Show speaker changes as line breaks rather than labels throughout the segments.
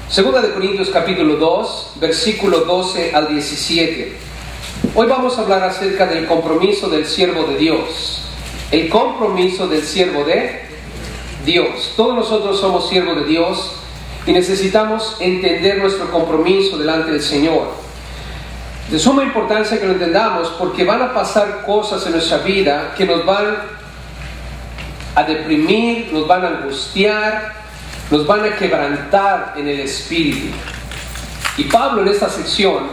Segunda de Corintios capítulo 2, versículo 12 al 17. Hoy vamos a hablar acerca del compromiso del siervo de Dios. El compromiso del siervo de Dios. Todos nosotros somos siervos de Dios y necesitamos entender nuestro compromiso delante del Señor. De suma importancia que lo entendamos, porque van a pasar cosas en nuestra vida que nos van a deprimir, nos van a angustiar, nos van a quebrantar en el espíritu. Y Pablo en esta sección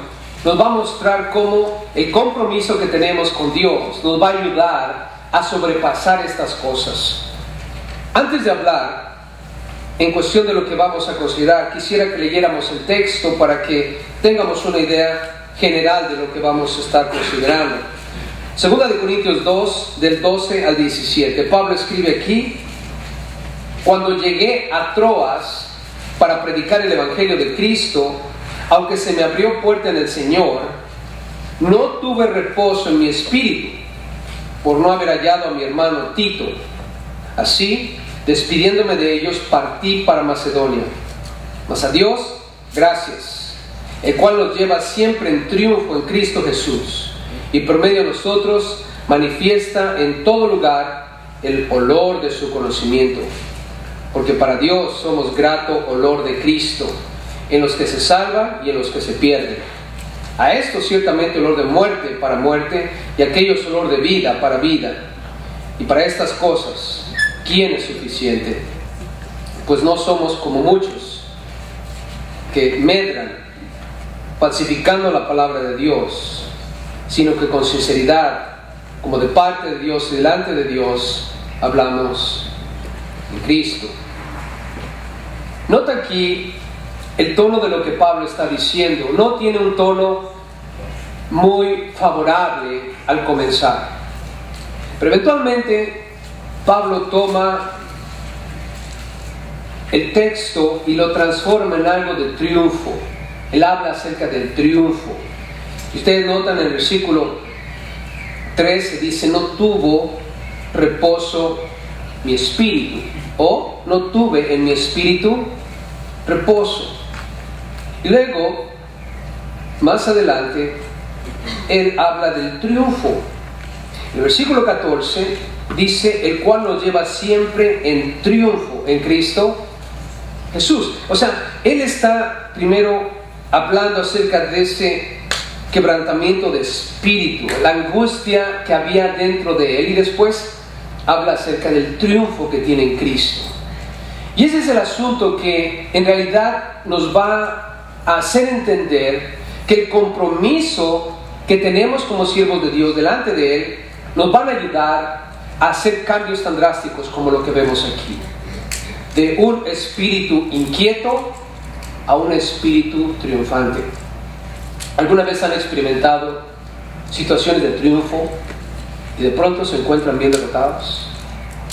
nos va a mostrar cómo el compromiso que tenemos con Dios nos va a ayudar a sobrepasar estas cosas. Antes de hablar en cuestión de lo que vamos a considerar, quisiera que leyéramos el texto para que tengamos una idea general de lo que vamos a estar considerando. Segunda de Corintios 2, del 12 al 17. Pablo escribe aquí: cuando llegué a Troas para predicar el Evangelio de Cristo, aunque se me abrió puerta en el Señor, no tuve reposo en mi espíritu por no haber hallado a mi hermano Tito. Así, despidiéndome de ellos, partí para Macedonia. Mas a Dios, gracias, el cual nos lleva siempre en triunfo en Cristo Jesús, y por medio de nosotros manifiesta en todo lugar el olor de su conocimiento. Porque para Dios somos grato olor de Cristo, en los que se salvan y en los que se pierden. A esto ciertamente olor de muerte para muerte, y a aquellos olor de vida para vida. Y para estas cosas, ¿quién es suficiente? Pues no somos como muchos que medran falsificando la palabra de Dios, sino que con sinceridad, como de parte de Dios y delante de Dios, hablamos en Cristo. Nota aquí el tono de lo que Pablo está diciendo. No tiene un tono muy favorable al comenzar, pero eventualmente Pablo toma el texto y lo transforma en algo de triunfo. Él habla acerca del triunfo. Y ustedes notan en el versículo 13, dice: no tuvo reposo mi espíritu, o no tuve en mi espíritu reposo. Y luego, más adelante, él habla del triunfo. El versículo 14 dice: el cual nos lleva siempre en triunfo en Cristo Jesús. O sea, él está primero hablando acerca de ese quebrantamiento de espíritu, la angustia que había dentro de él, y después habla acerca del triunfo que tiene en Cristo. Y ese es el asunto que en realidad nos va a hacer entender que el compromiso que tenemos como siervos de Dios delante de Él nos van a ayudar a hacer cambios tan drásticos como lo que vemos aquí. De un espíritu inquieto a un espíritu triunfante. ¿Alguna vez han experimentado situaciones de triunfo y de pronto se encuentran bien derrotados?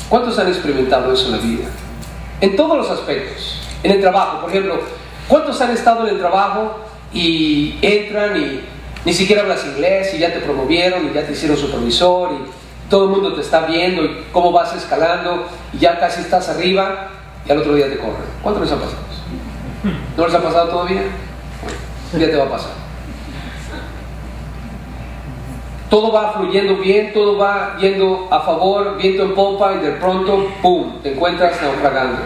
¿Cuántos han experimentado eso en la vida? En todos los aspectos. En el trabajo, por ejemplo, ¿cuántos han estado en el trabajo y entran y ni siquiera hablas inglés y ya te promovieron y ya te hicieron supervisor y todo el mundo te está viendo y cómo vas escalando y ya casi estás arriba y al otro día te corren? ¿Cuántos les ha pasado eso? ¿No les ha pasado todavía? Bueno, ya te va a pasar. Todo va fluyendo bien, todo va yendo a favor, viento en popa, y de pronto, ¡pum!, te encuentras naufragando.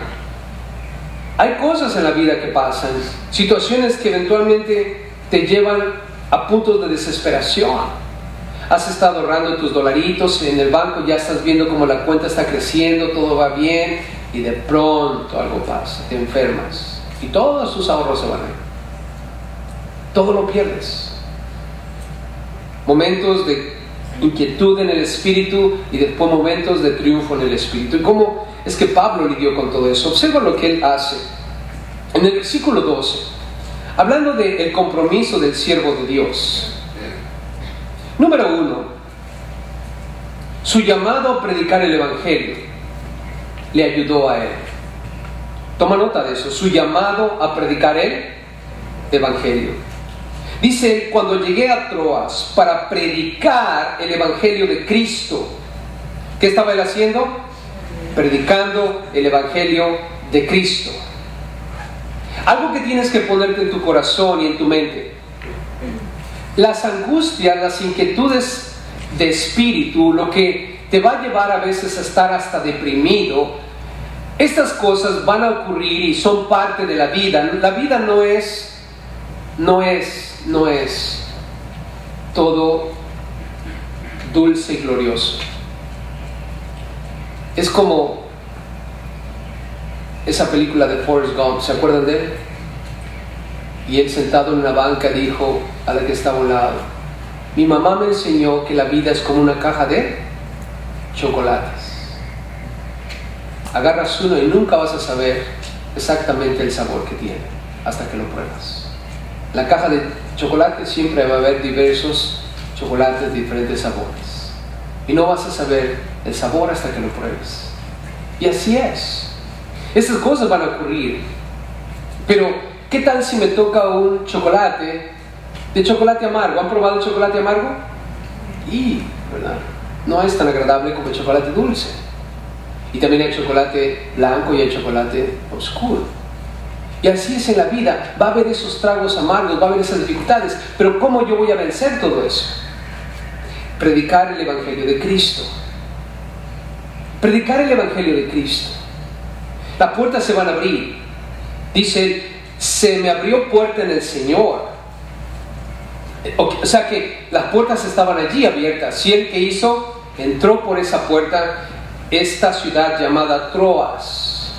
Hay cosas en la vida que pasan, situaciones que eventualmente te llevan a puntos de desesperación. Has estado ahorrando tus dolaritos en el banco, ya estás viendo cómo la cuenta está creciendo, todo va bien, y de pronto algo pasa, te enfermas, y todos tus ahorros se van a ir. Todo lo pierdes. Momentos de inquietud en el espíritu y después momentos de triunfo en el espíritu. ¿Y cómo es que Pablo lidió con todo eso? Observa lo que él hace. En el versículo 12, hablando del compromiso del siervo de Dios. Número 1, su llamado a predicar el Evangelio le ayudó a él. Toma nota de eso, su llamado a predicar el Evangelio. Dice: cuando llegué a Troas para predicar el Evangelio de Cristo. ¿Qué estaba él haciendo? Predicando el Evangelio de Cristo. Algo que tienes que ponerte en tu corazón y en tu mente. Las angustias, las inquietudes de espíritu, lo que te va a llevar a veces a estar hasta deprimido, estas cosas van a ocurrir y son parte de la vida. La vida no es todo dulce y glorioso. Es como esa película de Forrest Gump, ¿se acuerdan de él? Y él sentado en una banca dijo a la que estaba a un lado: mi mamá me enseñó que la vida es como una caja de chocolates. Agarras uno y nunca vas a saber exactamente el sabor que tiene hasta que lo pruebas. En la caja de chocolates siempre va a haber diversos chocolates de diferentes sabores. Y no vas a saber el sabor hasta que lo pruebes. Y así es. Estas cosas van a ocurrir. Pero, ¿qué tal si me toca un chocolate de chocolate amargo? ¿Han probado el chocolate amargo? Y, ¿verdad? No es tan agradable como el chocolate dulce. Y también hay chocolate blanco y hay chocolate oscuro. Y así es en la vida. Va a haber esos tragos amargos, va a haber esas dificultades. Pero ¿cómo yo voy a vencer todo eso? Predicar el Evangelio de Cristo. Predicar el Evangelio de Cristo. Las puertas se van a abrir. Dice: se me abrió puerta en el Señor. O sea que las puertas estaban allí abiertas. Y él, ¿qué hizo? Entró por esa puerta, esta ciudad llamada Troas.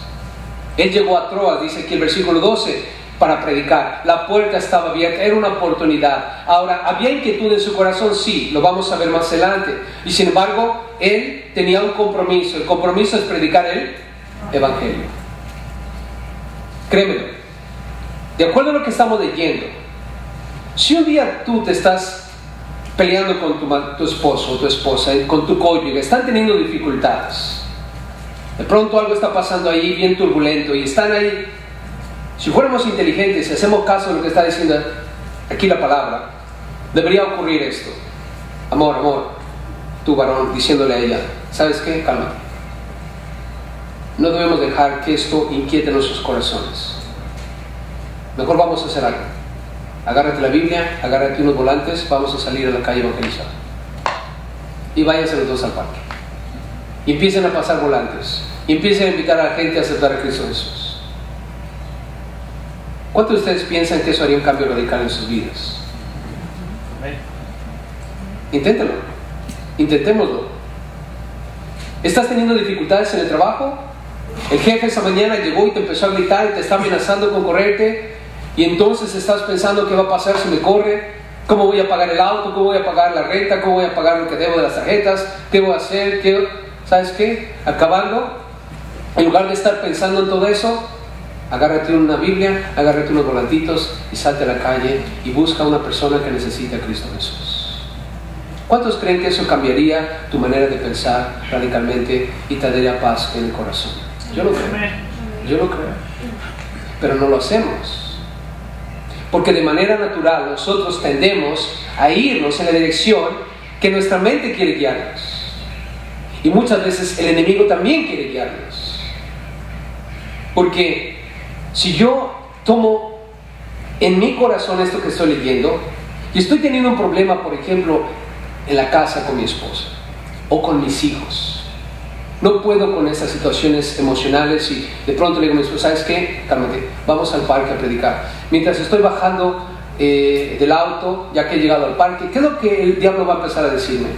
Él llegó a Troas, dice aquí el versículo 12, para predicar. La puerta estaba abierta, era una oportunidad. Ahora, ¿había inquietud en su corazón? Sí, lo vamos a ver más adelante. Y sin embargo, él tenía un compromiso. El compromiso es predicar el Evangelio. Créemelo. De acuerdo a lo que estamos leyendo, si un día tú te estás peleando con tu esposo o tu esposa, con tu cónyuge, están teniendo dificultades, de pronto algo está pasando ahí bien turbulento y están ahí, si fuéramos inteligentes y hacemos caso de lo que está diciendo aquí la palabra, debería ocurrir esto: amor, tú varón, diciéndole a ella: ¿sabes qué? Cálmate. No debemos dejar que esto inquiete nuestros corazones. Mejor vamos a hacer algo. Agárrate la Biblia, agárrate unos volantes, vamos a salir a la calle a evangelizar. Y váyanse los dos al parque. Y empiecen a pasar volantes. Y empiecen a invitar a la gente a aceptar a Cristo Jesús. ¿Cuántos de ustedes piensan que eso haría un cambio radical en sus vidas? Inténtenlo. Intentémoslo. ¿Estás teniendo dificultades en el trabajo? El jefe esa mañana llegó y te empezó a gritar y te está amenazando con correrte. Y entonces estás pensando: ¿qué va a pasar si me corre? ¿Cómo voy a pagar el auto? ¿Cómo voy a pagar la renta? ¿Cómo voy a pagar lo que debo de las tarjetas? ¿Qué voy a hacer? ¿Sabes qué? Acabando, en lugar de estar pensando en todo eso, agárrate una Biblia, agárrate unos volantitos y salte a la calle y busca a una persona que necesite a Cristo Jesús. ¿Cuántos creen que eso cambiaría tu manera de pensar radicalmente y te daría paz en el corazón? Yo lo creo. Pero no lo hacemos. Porque de manera natural nosotros tendemos a irnos en la dirección que nuestra mente quiere guiarnos. Y muchas veces el enemigo también quiere guiarnos. Porque si yo tomo en mi corazón esto que estoy leyendo y estoy teniendo un problema, por ejemplo, en la casa con mi esposa o con mis hijos, no puedo con estas situaciones emocionales y de pronto le digo a mi esposa: ¿sabes qué? Cálmate, vamos al parque a predicar. Mientras estoy bajando del auto, ya que he llegado al parque, ¿qué es lo que el diablo va a empezar a decirme?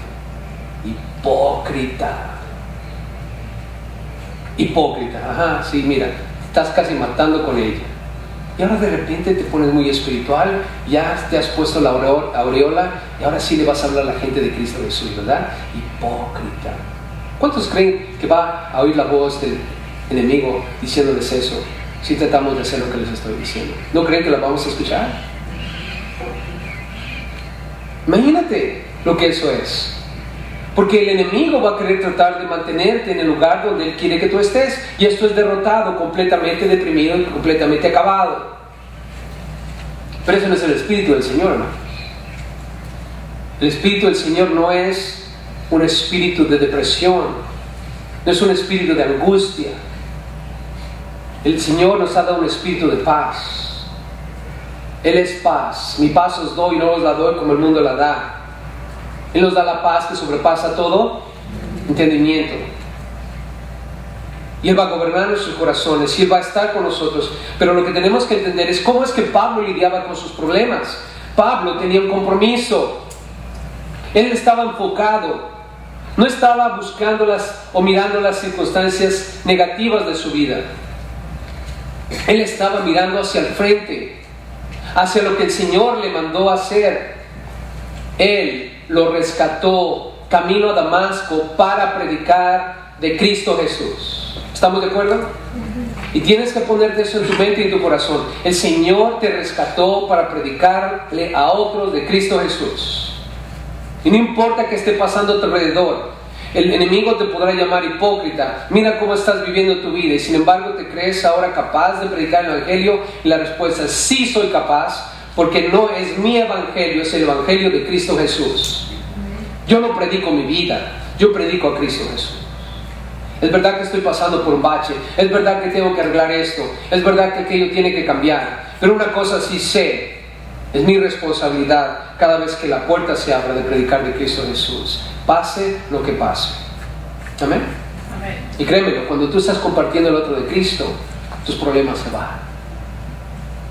Hipócrita, ajá, sí, mira, estás casi matando con ella. Y ahora de repente te pones muy espiritual, ya te has puesto la aureola y ahora sí le vas a hablar a la gente de Cristo Jesús, ¿verdad? Hipócrita. ¿Cuántos creen que va a oír la voz del enemigo diciéndoles eso si tratamos de hacer lo que les estoy diciendo? ¿No creen que la vamos a escuchar? Imagínate lo que eso es. Porque el enemigo va a querer tratar de mantenerte en el lugar donde él quiere que tú estés. Y esto es derrotado, completamente deprimido y completamente acabado. Pero eso no es el Espíritu del Señor, hermano. El Espíritu del Señor no es un espíritu de depresión, no es un espíritu de angustia. El Señor nos ha dado un espíritu de paz. Él es paz. Mi paz os doy, no os la doy como el mundo la da. Él nos da la paz que sobrepasa todo entendimiento. Y Él va a gobernar nuestros corazones y Él va a estar con nosotros. Pero lo que tenemos que entender es cómo es que Pablo lidiaba con sus problemas. Pablo tenía un compromiso. Él estaba enfocado. No estaba buscándolas o mirando las circunstancias negativas de su vida. Él estaba mirando hacia el frente, hacia lo que el Señor le mandó a hacer. Él lo rescató camino a Damasco para predicar de Cristo Jesús. ¿Estamos de acuerdo? Y tienes que ponerte eso en tu mente y en tu corazón. El Señor te rescató para predicarle a otros de Cristo Jesús. Y no importa que esté pasando a tu alrededor. El enemigo te podrá llamar hipócrita. Mira cómo estás viviendo tu vida y sin embargo te crees ahora capaz de predicar el evangelio. Y la respuesta es sí, soy capaz, porque no es mi evangelio, es el evangelio de Cristo Jesús. Yo no predico mi vida, yo predico a Cristo Jesús. Es verdad que estoy pasando por un bache, es verdad que tengo que arreglar esto, es verdad que aquello tiene que cambiar, pero una cosa sí sé, es mi responsabilidad cada vez que la puerta se abra de predicar de Cristo Jesús, pase lo que pase. Amén. Amén. Y créemelo, cuando tú estás compartiendo el otro de Cristo, tus problemas se van.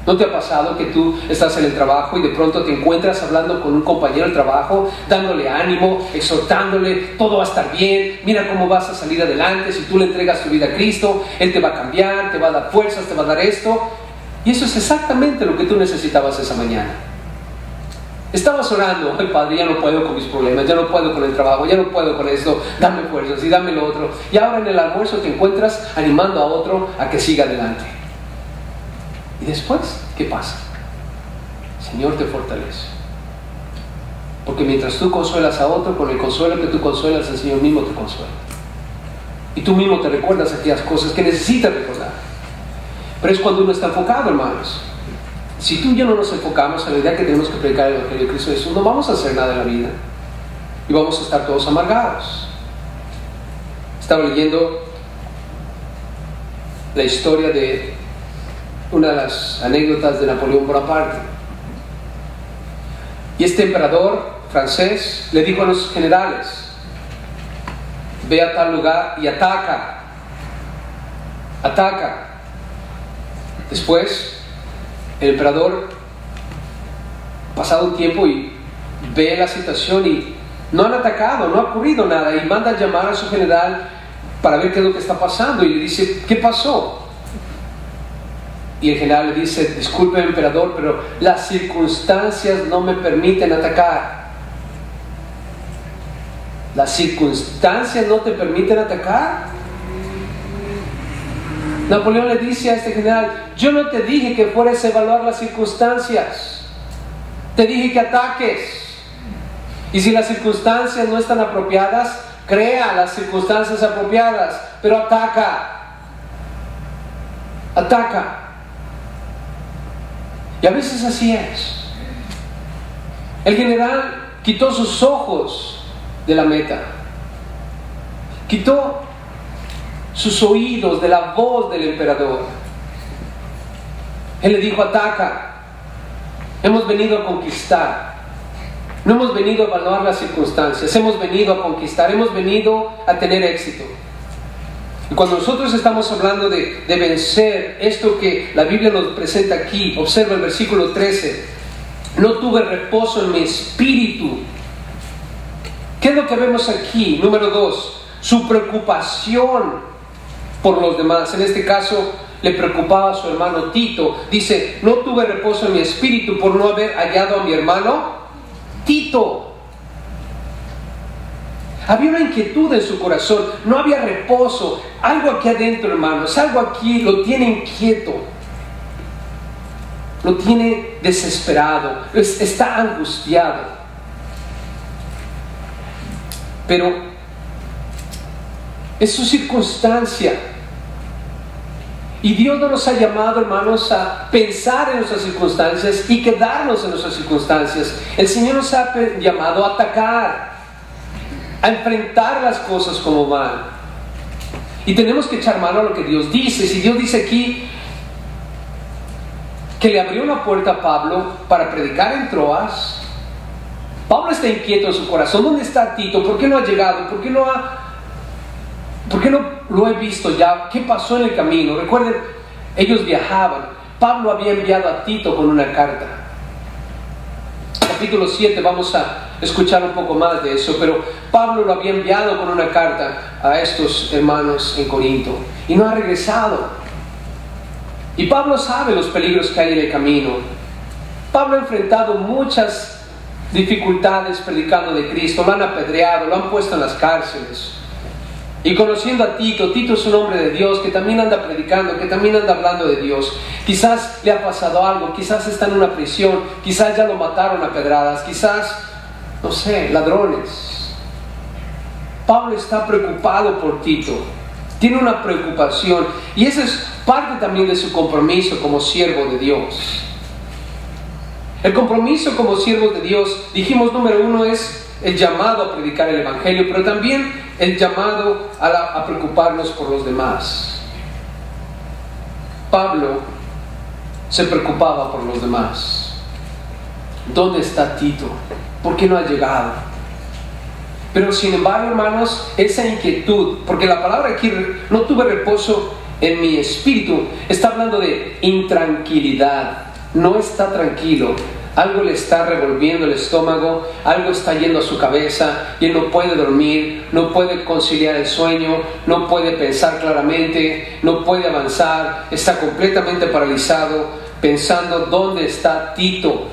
¿No te ha pasado que tú estás en el trabajo y de pronto te encuentras hablando con un compañero del trabajo, dándole ánimo, exhortándole, todo va a estar bien, mira cómo vas a salir adelante, si tú le entregas tu vida a Cristo, Él te va a cambiar, te va a dar fuerzas, te va a dar esto? Y eso es exactamente lo que tú necesitabas esa mañana. Estabas orando, ay Padre, ya no puedo con mis problemas, ya no puedo con el trabajo, ya no puedo con esto, dame fuerzas y dame lo otro. Y ahora en el almuerzo te encuentras animando a otro a que siga adelante. ¿Y después qué pasa? El Señor te fortalece. Porque mientras tú consuelas a otro, con el consuelo que tú consuelas, el Señor mismo te consuela. Y tú mismo te recuerdas aquellas cosas que necesitas recordar. Pero es cuando uno está enfocado, hermanos. Si tú y yo no nos enfocamos en la idea que tenemos que predicar el evangelio de Cristo Jesús, no vamos a hacer nada en la vida. Y vamos a estar todos amargados. Estaba leyendo la historia de una de las anécdotas de Napoleón Bonaparte. Y este emperador francés le dijo a los generales: ve a tal lugar y ataca. Después el emperador, pasado un tiempo, y ve la situación y no han atacado, no ha ocurrido nada, y manda a llamar a su general para ver qué es lo que está pasando y le dice: ¿qué pasó? Y el general le dice: disculpe emperador, pero las circunstancias no me permiten atacar. ¿Las circunstancias no te permiten atacar? Napoleón le dice a este general: yo no te dije que fueras a evaluar las circunstancias, te dije que ataques. Y si las circunstancias no están apropiadas, crea las circunstancias apropiadas, pero ataca. Y a veces así es. El general quitó sus ojos de la meta, quitó sus oídos de la voz del emperador. Él le dijo: ataca. Hemos venido a conquistar, no hemos venido a evaluar las circunstancias, hemos venido a conquistar, hemos venido a tener éxito. Y cuando nosotros estamos hablando de vencer esto que la Biblia nos presenta aquí, observa el versículo 13: no tuve reposo en mi espíritu. ¿Qué es lo que vemos aquí? Número 2, su preocupación por los demás. En este caso le preocupaba a su hermano Tito. Dice: no tuve reposo en mi espíritu por no haber hallado a mi hermano Tito. Había una inquietud en su corazón, no había reposo. Algo aquí adentro, hermanos, algo aquí lo tiene inquieto, lo tiene desesperado, está angustiado. Pero es su circunstancia. Y Dios no nos ha llamado, hermanos, a pensar en nuestras circunstancias y quedarnos en nuestras circunstancias. El Señor nos ha llamado a atacar, a enfrentar las cosas como van. Y tenemos que echar mano a lo que Dios dice. Si Dios dice aquí que le abrió una puerta a Pablo para predicar en Troas, Pablo está inquieto en su corazón. ¿Dónde está Tito? ¿Por qué no ha llegado? ¿Por qué no lo he visto ya? ¿Qué pasó en el camino? Recuerden, ellos viajaban. Pablo había enviado a Tito con una carta. Capítulo 7, vamos a escuchar un poco más de eso, pero Pablo lo había enviado con una carta a estos hermanos en Corinto y no ha regresado. Y Pablo sabe los peligros que hay en el camino. Pablo ha enfrentado muchas dificultades predicando de Cristo, lo han apedreado, lo han puesto en las cárceles. Y conociendo a Tito, Tito es un hombre de Dios que también anda predicando, que también anda hablando de Dios. Quizás le ha pasado algo, quizás está en una prisión, quizás ya lo mataron a pedradas, quizás, no sé, ladrones. Pablo está preocupado por Tito, tiene una preocupación, y esa es parte también de su compromiso como siervo de Dios. El compromiso como siervos de Dios, dijimos, número uno es el llamado a predicar el Evangelio, pero también el llamado a preocuparnos por los demás. Pablo se preocupaba por los demás. ¿Dónde está Tito? ¿Por qué no ha llegado? Pero sin embargo, hermanos, esa inquietud, porque la palabra aquí, no tuve reposo en mi espíritu, está hablando de intranquilidad. No está tranquilo. Algo le está revolviendo el estómago, algo está yendo a su cabeza y él no puede dormir, no puede conciliar el sueño, no puede pensar claramente, no puede avanzar, está completamente paralizado pensando dónde está Tito,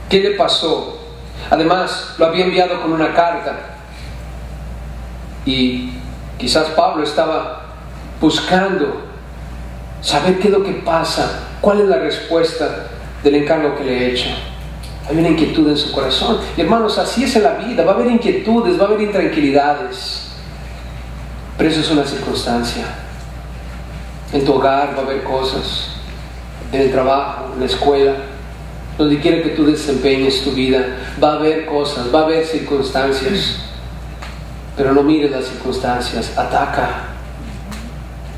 qué le pasó. Además, lo había enviado con una carta y quizás Pablo estaba buscando saber qué es lo que pasa, cuál es la respuesta del encargo que le he hecho. Hay una inquietud en su corazón. Y hermanos, así es en la vida. Va a haber inquietudes, va a haber intranquilidades. Pero eso es una circunstancia. En tu hogar va a haber cosas. En el trabajo, en la escuela, donde quiera que tú desempeñes tu vida, va a haber cosas, va a haber circunstancias. Pero no mires las circunstancias. Ataca.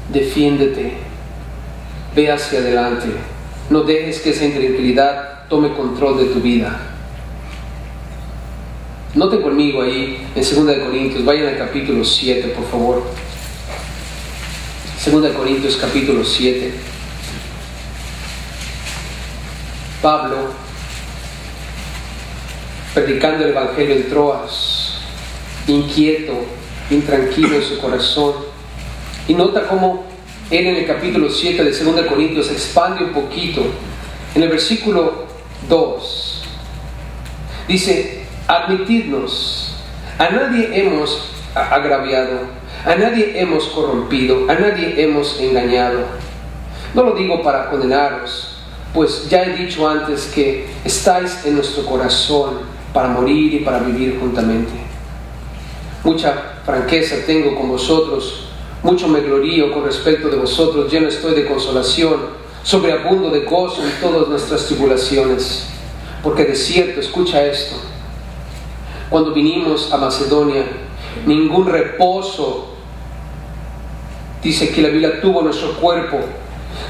Defiéndete. Ve hacia adelante. No dejes que esa intranquilidad tome control de tu vida. Noten conmigo ahí en 2 de Corintios, vayan al capítulo 7, por favor. 2 de Corintios, capítulo 7. Pablo, predicando el Evangelio de Troas, inquieto, intranquilo en su corazón. Y nota cómo él en el capítulo 7 de 2 de Corintios expande un poquito. En el versículo 2 dice: admitidnos, a nadie hemos agraviado, a nadie hemos corrompido, a nadie hemos engañado. No lo digo para condenaros, pues ya he dicho antes que estáis en nuestro corazón para morir y para vivir juntamente. Mucha franqueza tengo con vosotros, mucho me glorío con respecto de vosotros, lleno estoy de consolación, sobreabundo de gozo en todas nuestras tribulaciones. Porque de cierto, escucha esto, cuando vinimos a Macedonia, ningún reposo, dice que la Biblia, tuvo nuestro cuerpo,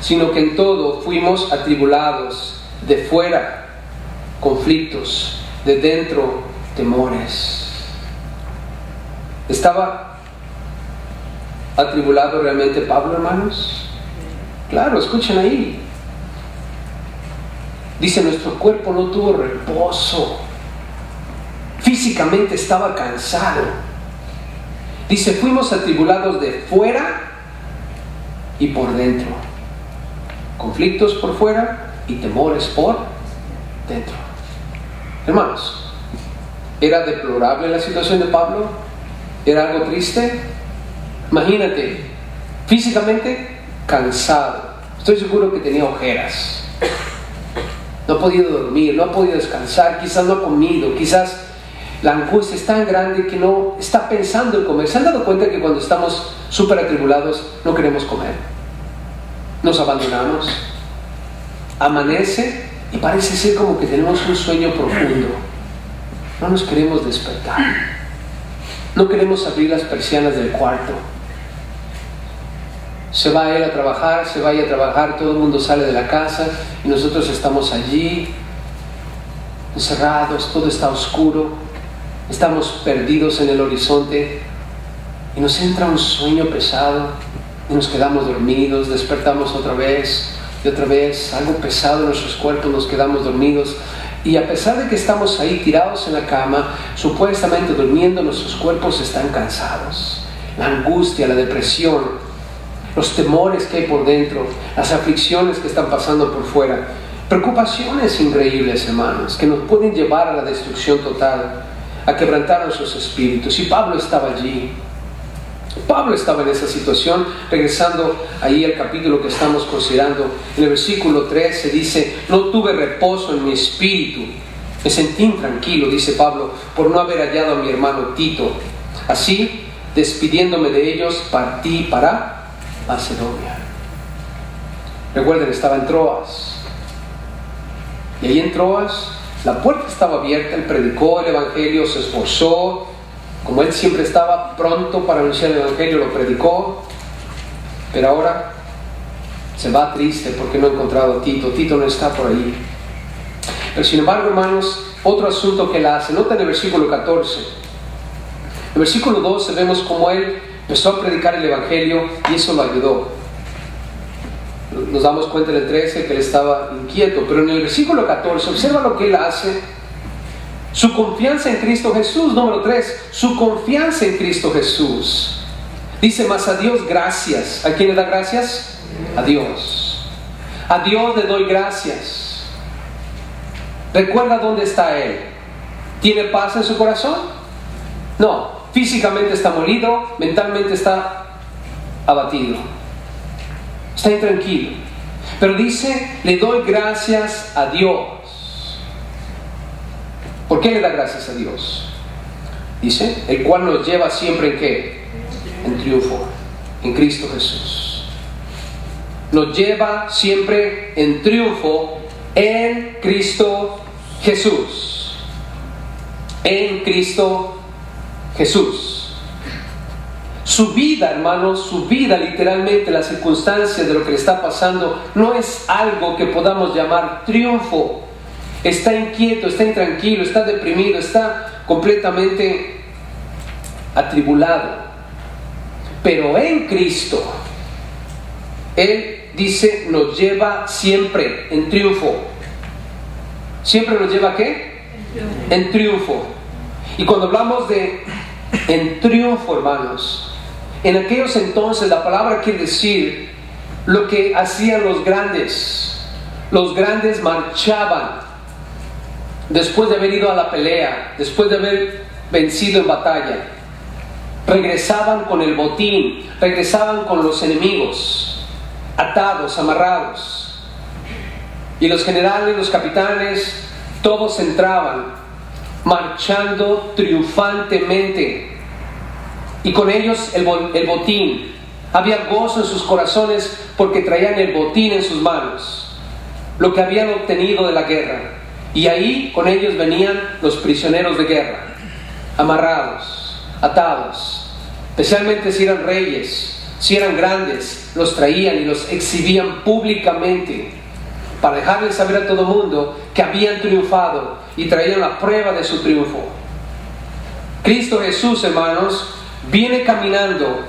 sino que en todo fuimos atribulados, de fuera conflictos, de dentro temores. ¿Estaba atribulado realmente Pablo, hermanos? Claro, escuchen ahí. Dice, nuestro cuerpo no tuvo reposo. Físicamente estaba cansado. Dice, fuimos atribulados de fuera y por dentro. Conflictos por fuera y temores por dentro. Hermanos, ¿era deplorable la situación de Pablo? ¿Era algo triste? Imagínate, físicamente cansado. Estoy seguro que tenía ojeras. No ha podido dormir, no ha podido descansar, quizás no ha comido, quizás la angustia es tan grande que no está pensando en comer. ¿Se han dado cuenta que cuando estamos súper atribulados no queremos comer? Nos abandonamos. Amanece y parece ser como que tenemos un sueño profundo. No nos queremos despertar. No queremos abrir las persianas del cuarto. Se va él a trabajar, se vaya a trabajar, todo el mundo sale de la casa y nosotros estamos allí, encerrados, todo está oscuro, estamos perdidos en el horizonte y nos entra un sueño pesado y nos quedamos dormidos, despertamos otra vez y otra vez, algo pesado en nuestros cuerpos, nos quedamos dormidos. Y a pesar de que estamos ahí tirados en la cama, supuestamente durmiendo, nuestros cuerpos están cansados. La angustia, la depresión, los temores que hay por dentro, las aflicciones que están pasando por fuera, preocupaciones increíbles, hermanos, que nos pueden llevar a la destrucción total, a quebrantar nuestros espíritus. Y Pablo estaba allí. Pablo estaba en esa situación. Regresando ahí al capítulo que estamos considerando, en el versículo 13 dice: no tuve reposo en mi espíritu, me sentí intranquilo, dice Pablo, por no haber hallado a mi hermano Tito. Así, despidiéndome de ellos, partí para Macedonia. Recuerden, estaba en Troas, y ahí en Troas la puerta estaba abierta. Él predicó el evangelio, se esforzó, como él siempre estaba pronto para anunciar el evangelio, lo predicó. Pero ahora se va triste porque no ha encontrado a Tito. Tito no está por ahí. Pero sin embargo, hermanos, otro asunto que él hace, nota en el versículo 14. En el versículo 12 vemos cómo él empezó a predicar el evangelio y eso lo ayudó. Nos damos cuenta en el 13 que él estaba inquieto, pero en el versículo 14 observa lo que él hace. Su confianza en Cristo Jesús. Número 3, su confianza en Cristo Jesús. Dice: mas a Dios gracias. ¿A quién le da gracias? A Dios. A Dios le doy gracias. ¿Recuerda dónde está él? ¿Tiene paz en su corazón? No. Físicamente está molido, mentalmente está abatido, está intranquilo. Pero dice: le doy gracias a Dios. ¿Por qué le da gracias a Dios? Dice: el cual nos lleva siempre ¿en qué? En triunfo, en Cristo Jesús. Nos lleva siempre en triunfo en Cristo Jesús. En Cristo Jesús. Su vida, hermanos, su vida, literalmente, las circunstancias de lo que le está pasando, no es algo que podamos llamar triunfo. Está inquieto, está intranquilo, está deprimido, está completamente atribulado. Pero en Cristo, Él dice, nos lleva siempre en triunfo. ¿Siempre nos lleva a qué? En triunfo. Y cuando hablamos de en triunfo, hermanos, en aquellos entonces la palabra quiere decir lo que hacían los grandes. Los grandes marchaban después de haber ido a la pelea, después de haber vencido en batalla. Regresaban con el botín, regresaban con los enemigos, atados, amarrados. Y los generales, los capitanes, todos entraban marchando triunfantemente, y con ellos el botín. Había gozo en sus corazones porque traían el botín en sus manos, lo que habían obtenido de la guerra. Y ahí con ellos venían los prisioneros de guerra, amarrados, atados, especialmente si eran reyes, si eran grandes, los traían y los exhibían públicamente para dejarles saber a todo mundo que habían triunfado y traían la prueba de su triunfo. Cristo Jesús, hermanos, viene caminando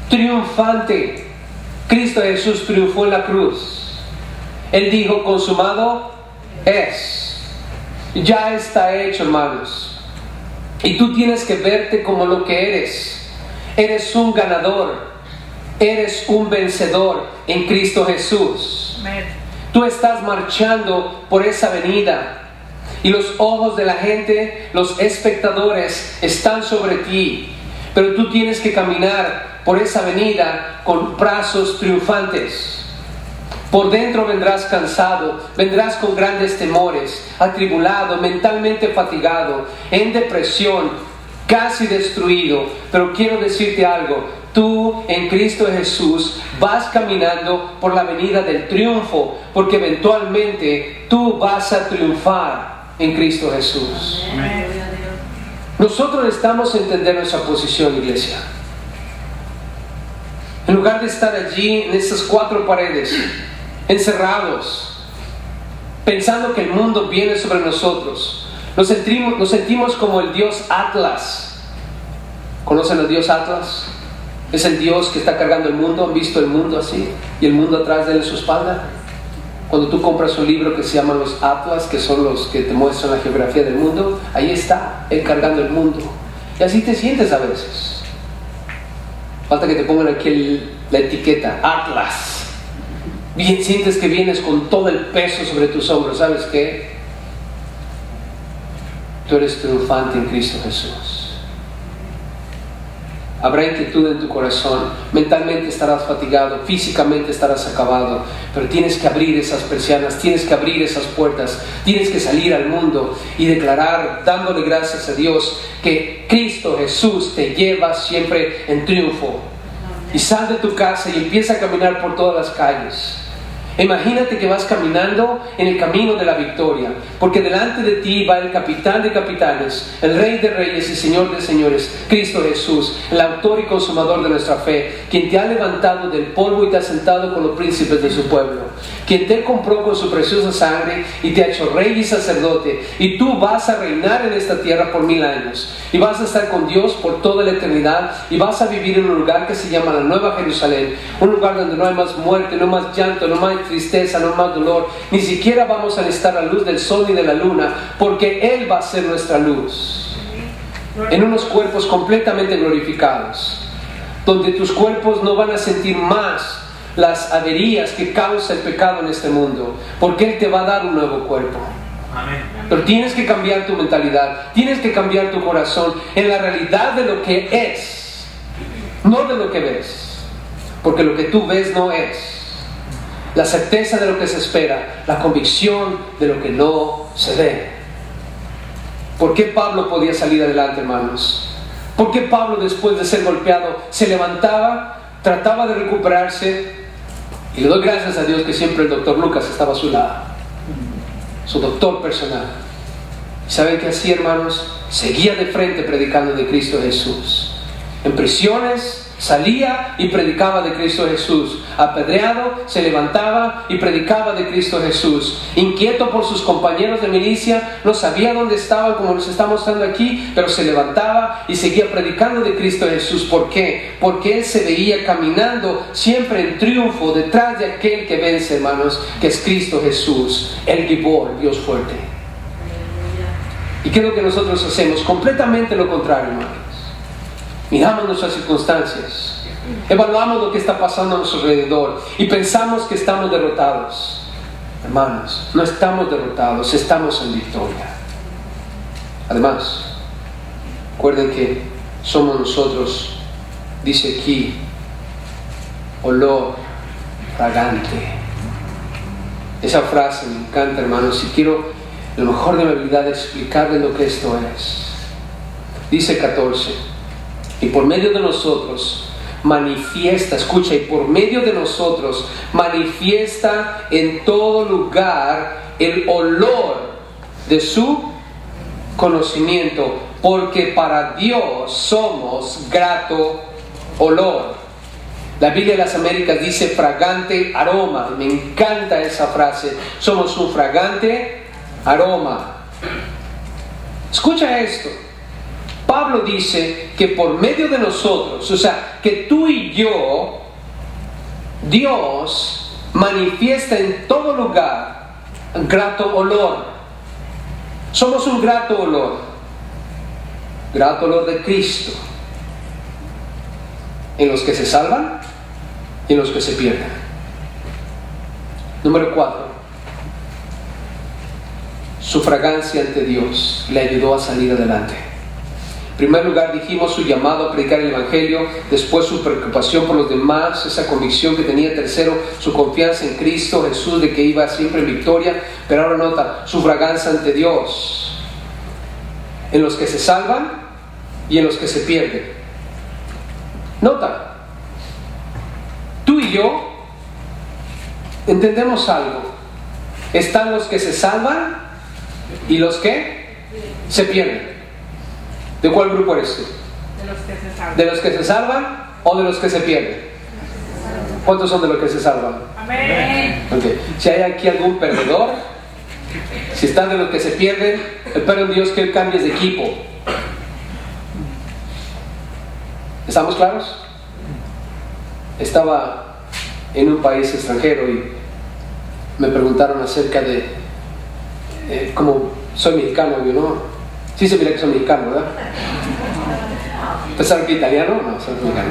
triunfante. Cristo Jesús triunfó en la cruz. Él dijo: consumado es. Ya está hecho, hermanos. Y tú tienes que verte como lo que eres. Eres un ganador. Eres un vencedor en Cristo Jesús. Tú estás marchando por esa avenida y los ojos de la gente, los espectadores, están sobre ti. Pero tú tienes que caminar por esa avenida con brazos triunfantes. Por dentro vendrás cansado, vendrás con grandes temores, atribulado, mentalmente fatigado, en depresión, casi destruido. Pero quiero decirte algo: tú en Cristo Jesús vas caminando por la avenida del triunfo, porque eventualmente tú vas a triunfar en Cristo Jesús. Amén. Nosotros necesitamos entender nuestra posición, iglesia. En lugar de estar allí en esas cuatro paredes, encerrados, pensando que el mundo viene sobre nosotros, nos sentimos como el dios Atlas. ¿Conocen al dios Atlas? Es el dios que está cargando el mundo. ¿Han visto el mundo así? Y el mundo atrás de él en su espalda. Cuando tú compras un libro que se llama los Atlas, que son los que te muestran la geografía del mundo, ahí está él cargando el mundo. Y así te sientes a veces. Falta que te pongan aquí la etiqueta Atlas. Bien, sientes que vienes con todo el peso sobre tus hombros. ¿Sabes qué? Tú eres triunfante en Cristo Jesús. Habrá inquietud en tu corazón, mentalmente estarás fatigado, físicamente estarás acabado, pero tienes que abrir esas persianas, tienes que abrir esas puertas, tienes que salir al mundo y declarar, dándole gracias a Dios, que Cristo Jesús te lleva siempre en triunfo. Y sal de tu casa y empieza a caminar por todas las calles. Imagínate que vas caminando en el camino de la victoria, porque delante de ti va el capitán de capitanes, el rey de reyes y señor de señores, Cristo Jesús, el autor y consumador de nuestra fe, quien te ha levantado del polvo y te ha sentado con los príncipes de su pueblo, quien te compró con su preciosa sangre y te ha hecho rey y sacerdote, y tú vas a reinar en esta tierra por 1000 años, y vas a estar con Dios por toda la eternidad, y vas a vivir en un lugar que se llama la Nueva Jerusalén, un lugar donde no hay más muerte, no más llanto, no más tristeza, no más dolor, ni siquiera vamos a necesitar la luz del sol ni de la luna, porque Él va a ser nuestra luz, en unos cuerpos completamente glorificados, donde tus cuerpos no van a sentir más las averías que causa el pecado en este mundo, porque Él te va a dar un nuevo cuerpo. Amén. Pero tienes que cambiar tu mentalidad, tienes que cambiar tu corazón en la realidad de lo que es, no de lo que ves, porque lo que tú ves no es. La certeza de lo que se espera, la convicción de lo que no se ve. ¿Por qué Pablo podía salir adelante, hermanos? ¿Por qué Pablo, después de ser golpeado, se levantaba, trataba de recuperarse? Y le doy gracias a Dios que siempre el doctor Lucas estaba a su lado, su doctor personal. ¿Saben qué hacía, hermanos? Seguía de frente predicando de Cristo Jesús. En prisiones salía y predicaba de Cristo Jesús. Apedreado, se levantaba y predicaba de Cristo Jesús. Inquieto por sus compañeros de milicia, no sabía dónde estaban, como nos está mostrando aquí, pero se levantaba y seguía predicando de Cristo Jesús. ¿Por qué? Porque él se veía caminando siempre en triunfo detrás de aquel que vence, hermanos, que es Cristo Jesús, el Gibor, Dios fuerte. ¿Y qué es lo que nosotros hacemos? Completamente lo contrario, hermanos. Miramos nuestras circunstancias, evaluamos lo que está pasando a nuestro alrededor y pensamos que estamos derrotados. Hermanos, no estamos derrotados, estamos en victoria. Además, recuerden que somos nosotros, dice aquí, olor fragante. Esa frase me encanta, hermanos, y quiero lo mejor de mi habilidad de explicarles lo que esto es. Dice 14. Y por medio de nosotros manifiesta, escucha, y por medio de nosotros manifiesta en todo lugar el olor de su conocimiento, porque para Dios somos grato olor. La Biblia de las Américas dice fragante aroma. Me encanta esa frase. Somos un fragante aroma. Escucha esto. Pablo dice que por medio de nosotros, o sea, que tú y yo, Dios manifiesta en todo lugar grato olor. Somos un grato olor de Cristo, en los que se salvan y en los que se pierden. Número 4. Su fragancia ante Dios le ayudó a salir adelante. En primer lugar dijimos su llamado a predicar el Evangelio, después su preocupación por los demás, esa convicción que tenía. Tercero, su confianza en Cristo Jesús de que iba siempre en victoria. Pero ahora nota, su fragancia ante Dios, en los que se salvan y en los que se pierden. Nota, tú y yo entendemos algo. Están los que se salvan y los que se pierden. ¿De cuál grupo eres tú?
De los que se salvan.
¿De los que se salvan o de los que se pierden? ¿Cuántos son de los que se salvan?
Amén.
Okay. Si hay aquí algún perdedor, si están de los que se pierden, espero en Dios que Él cambie de equipo. ¿Estamos claros? Estaba en un país extranjero y me preguntaron acerca de como soy mexicano, yo no. Sí se mira que soy mexicano, ¿verdad? ¿Pensaron que italiano? No, soy mexicano.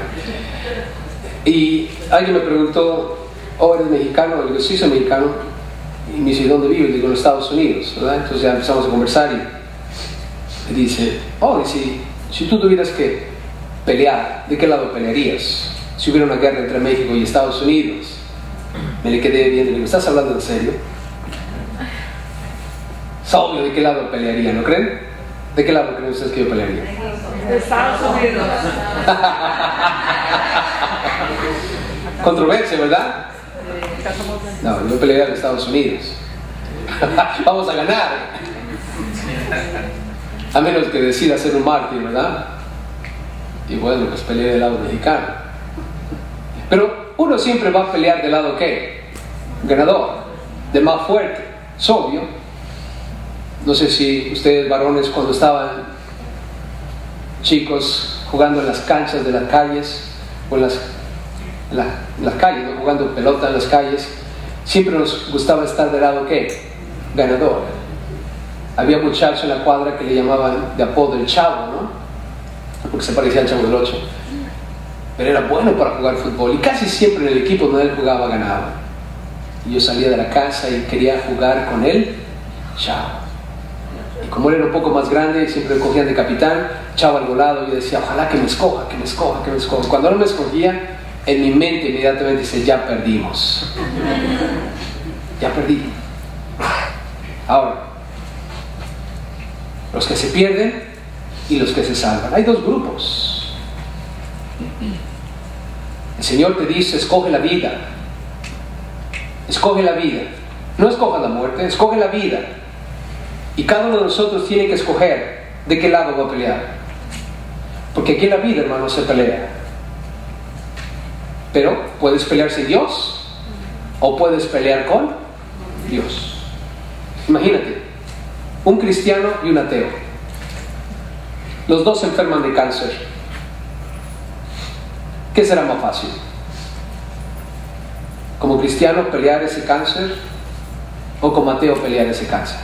Y alguien me preguntó, ¿oh, eres mexicano? Le digo, sí, soy mexicano. Y me dice, ¿dónde vives? Digo, en los Estados Unidos, ¿verdad? Entonces ya empezamos a conversar y dice, oh, si tú tuvieras que pelear, ¿de qué lado pelearías? Si hubiera una guerra entre México y Estados Unidos. Me le quedé viendo y le digo, ¿estás hablando en serio? Es obvio de qué lado pelearía, ¿no creen? ¿De qué lado creen ustedes que yo pelearía?
De Estados Unidos.
Controversia, ¿verdad? No, yo pelearía en Estados Unidos. Vamos a ganar. A menos que decida ser un mártir, ¿verdad? Y bueno, pues peleé del lado mexicano. Pero uno siempre va a pelear del lado ¿qué? Ganador, del más fuerte. Es obvio. No sé si ustedes varones cuando estaban chicos jugando en las canchas de las calles o en las calles, ¿no? Jugando pelota en las calles, siempre nos gustaba estar del lado ¿qué? Ganador. Había muchachos en la cuadra que le llamaban de apodo el Chavo, ¿no? Porque se parecía al Chavo del Ocho. Pero era bueno para jugar fútbol y casi siempre en el equipo donde él jugaba ganaba. Y yo salía de la casa y quería jugar con él, Chavo. Y como él era un poco más grande, siempre me cogían de capitán, Chavo al volado, y yo decía, ojalá que me escoja, que me escoja, que me escoja. Cuando no me escogía, en mi mente inmediatamente dice, ya perdimos. Ya perdí. Ahora, los que se pierden y los que se salvan. Hay dos grupos. El Señor te dice, escoge la vida. Escoge la vida. No escoja la muerte, escoge la vida. Y cada uno de nosotros tiene que escoger de qué lado va a pelear. Porque aquí en la vida, hermano, se pelea. Pero puedes pelear sin Dios o puedes pelear con Dios. Imagínate, un cristiano y un ateo. Los dos se enferman de cáncer. ¿Qué será más fácil? ¿Como cristiano pelear ese cáncer o como ateo pelear ese cáncer?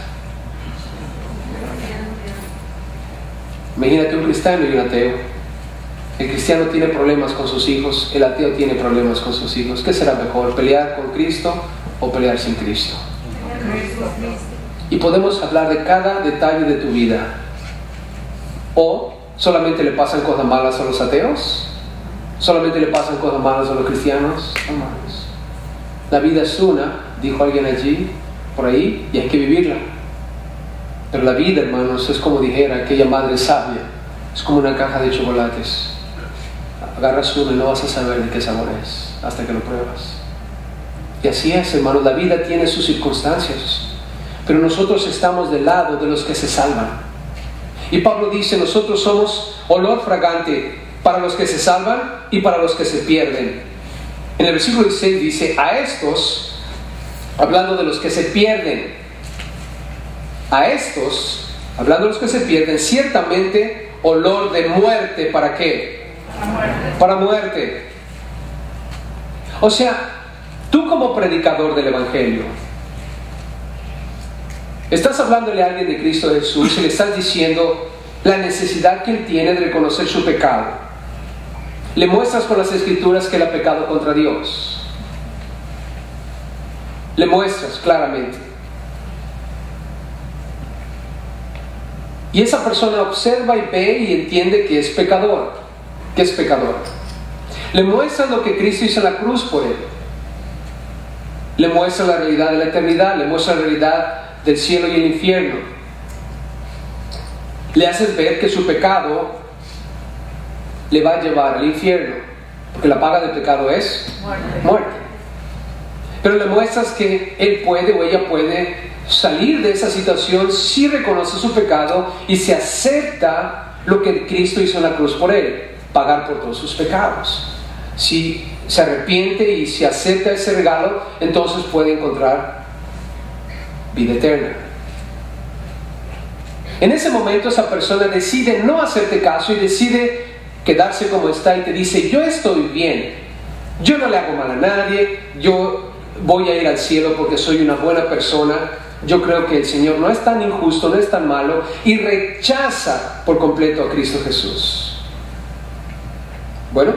Imagínate un cristiano y un ateo. El cristiano tiene problemas con sus hijos, el ateo tiene problemas con sus hijos. ¿Qué será mejor, pelear con Cristo o pelear sin Cristo? Y podemos hablar de cada detalle de tu vida. ¿O solamente le pasan cosas malas a los ateos? ¿Solamente le pasan cosas malas a los cristianos? Hermanos, la vida es una, dijo alguien allí, por ahí, y hay que vivirla. Pero la vida, hermanos, es como dijera aquella madre sabia, es como una caja de chocolates. Agarras uno y no vas a saber de qué sabor es hasta que lo pruebas. Y así es, hermanos, la vida tiene sus circunstancias, pero nosotros estamos del lado de los que se salvan. Y Pablo dice, nosotros somos olor fragante para los que se salvan y para los que se pierden. En el versículo 16 dice, a estos, hablando de los que se pierden, a estos, hablando de los que se pierden, ciertamente olor de muerte, ¿para qué? Para muerte. O sea, tú como predicador del Evangelio, estás hablándole a alguien de Cristo Jesús y le estás diciendo la necesidad que él tiene de reconocer su pecado. Le muestras con las Escrituras que él ha pecado contra Dios. Le muestras claramente. Y esa persona observa y ve y entiende que es pecador. Que es pecador. Le muestras lo que Cristo hizo en la cruz por él. Le muestra la realidad de la eternidad. Le muestra la realidad del cielo y el infierno. Le haces ver que su pecado le va a llevar al infierno, porque la paga del pecado es muerte. Pero le muestras que él puede o ella puede salir de esa situación si reconoce su pecado y se acepta lo que Cristo hizo en la cruz por él, pagar por todos sus pecados. Si se arrepiente y se acepta ese regalo, entonces puede encontrar vida eterna. En ese momento esa persona decide no hacerte caso y decide quedarse como está y te dice: yo estoy bien, yo no le hago mal a nadie, yo voy a ir al cielo porque soy una buena persona, yo creo que el Señor no es tan injusto, no es tan malo, y rechaza por completo a Cristo Jesús. Bueno,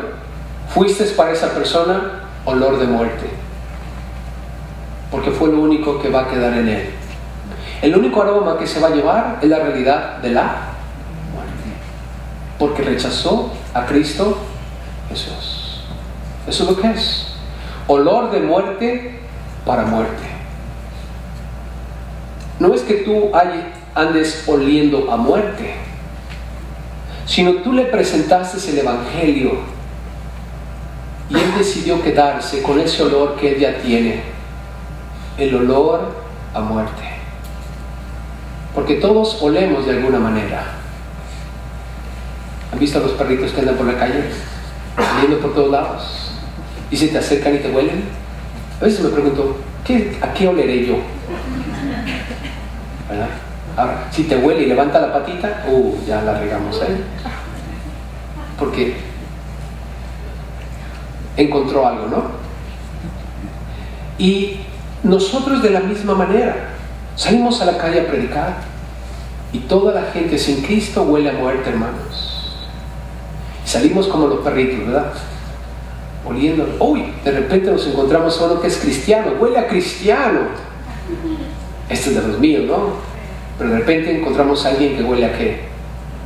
fuiste para esa persona olor de muerte, porque fue lo único que va a quedar en él. El único aroma que se va a llevar es la realidad de la muerte, porque rechazó a Cristo Jesús. Eso es lo que es. Olor de muerte para muerte. No es que tú andes oliendo a muerte, sino tú le presentaste el Evangelio y él decidió quedarse con ese olor que él ya tiene, el olor a muerte. Porque todos olemos de alguna manera. ¿Han visto a los perritos que andan por la calle oliendo por todos lados y se te acercan y te huelen? A veces me pregunto, ¿a qué oleré yo? ¿Verdad? Ahora, si te huele y levanta la patita, ya la regamos, porque encontró algo, ¿no? Y nosotros de la misma manera salimos a la calle a predicar y toda la gente sin Cristo huele a muerte, hermanos. Salimos como los perritos, ¿verdad? Oliendo. De repente nos encontramos a uno que es cristiano, huele a cristiano. Este es de los míos, ¿no? Pero de repente encontramos a alguien que huele a ¿qué?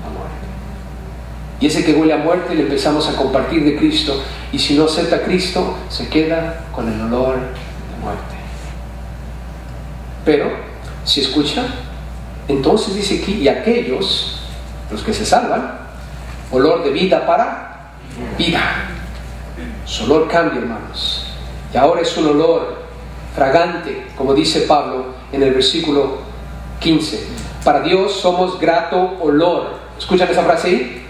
A muerte. Y ese que huele a muerte le empezamos a compartir de Cristo, y si no acepta a Cristo, se queda con el olor de muerte. Pero, si escucha, entonces dice aquí: y aquellos, los que se salvan, olor de vida para vida. Su olor cambia, hermanos, y ahora es un olor fragante, como dice Pablo en el versículo 15. Para Dios somos grato olor. ¿Escuchan esa frase ahí?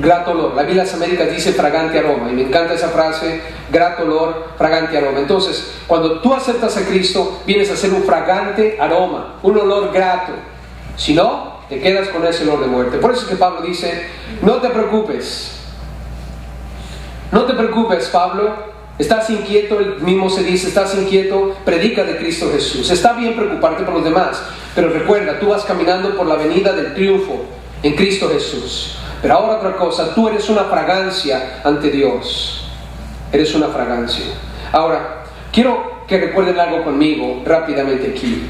Grato olor. La Biblia de las Américas dice fragante aroma, y me encanta esa frase: grato olor, fragante aroma. Entonces, cuando tú aceptas a Cristo, vienes a ser un fragante aroma, un olor grato. Si no, te quedas con ese olor de muerte. Por eso es que Pablo dice: no te preocupes, no te preocupes, Pablo. Estás inquieto, él mismo se dice: estás inquieto, predica de Cristo Jesús. Está bien preocuparte por los demás, pero recuerda, tú vas caminando por la avenida del triunfo en Cristo Jesús. Pero ahora otra cosa, tú eres una fragancia ante Dios. Eres una fragancia. Ahora, quiero que recuerden algo conmigo rápidamente aquí.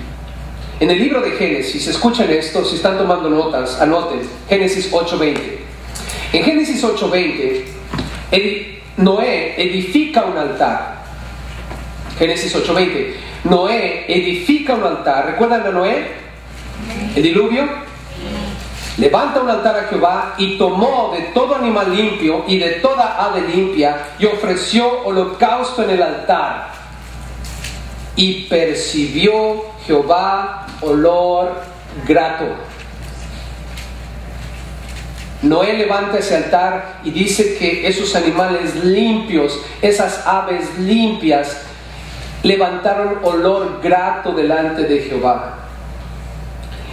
En el libro de Génesis, escuchen esto, si están tomando notas, anoten, Génesis 8:20. En Génesis 8:20, Noé edifica un altar. Génesis 8:20. Noé edifica un altar. ¿Recuerdan a Noé? El diluvio. Levanta un altar a Jehová y tomó de todo animal limpio y de toda ave limpia y ofreció holocausto en el altar. Y percibió Jehová olor grato. Noé levanta ese altar y dice que esos animales limpios, esas aves limpias, levantaron olor grato delante de Jehová.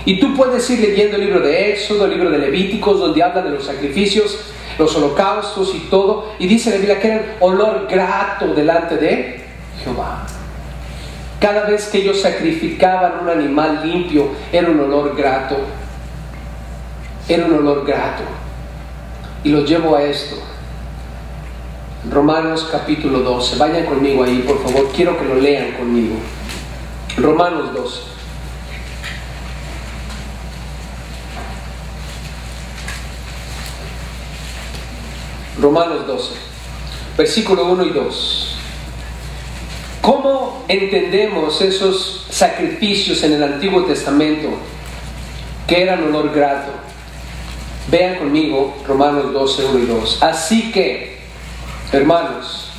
Y tú puedes ir leyendo el libro de Éxodo, el libro de Levíticos, donde habla de los sacrificios, los holocaustos y todo, y dice la Biblia que eran olor grato delante de Jehová. Cada vez que ellos sacrificaban un animal limpio, era un olor grato. Era un olor grato. Y los llevo a esto. Romanos capítulo 12. Vayan conmigo ahí, por favor. Quiero que lo lean conmigo. Romanos 12. Romanos 12, versículo 1 y 2. ¿Cómo entendemos esos sacrificios en el Antiguo Testamento que eran olor grato? Vean conmigo Romanos 12, 1 y 2. Así que, hermanos,